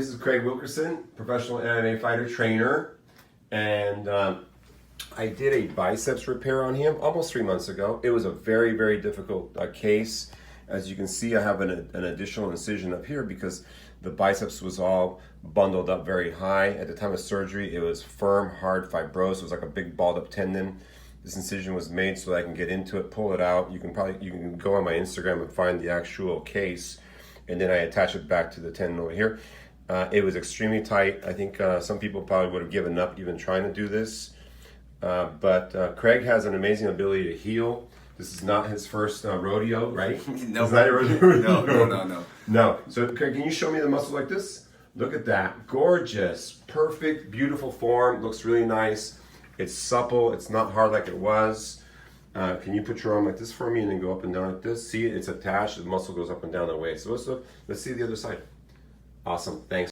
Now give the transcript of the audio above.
this is Craig Wilkerson, professional MMA fighter trainer, and I did a biceps repair on him almost 3 months ago. It was a very, very difficult case. As you can see, I have an additional incision up here because the biceps was all bundled up very high. At the time of surgery, it was firm, hard, fibrosed. It was like a big balled up tendon. This incision was made so that I can get into it, pull it out. You can go on my Instagram and find the actual case, and then I attach it back to the tendon over here. It was extremely tight. I think some people probably would have given up even trying to do this. But Craig has an amazing ability to heal. This is not his first rodeo, right? No. It's not a rodeo. No. No. So Craig, can you show me the muscle like this? Look at that. Gorgeous, perfect, beautiful form. Looks really nice. It's supple. It's not hard like it was. Can you put your arm like this for me and then go up and down like this? See, it's attached. The muscle goes up and down that way. So let's see the other side. Awesome. Thanks.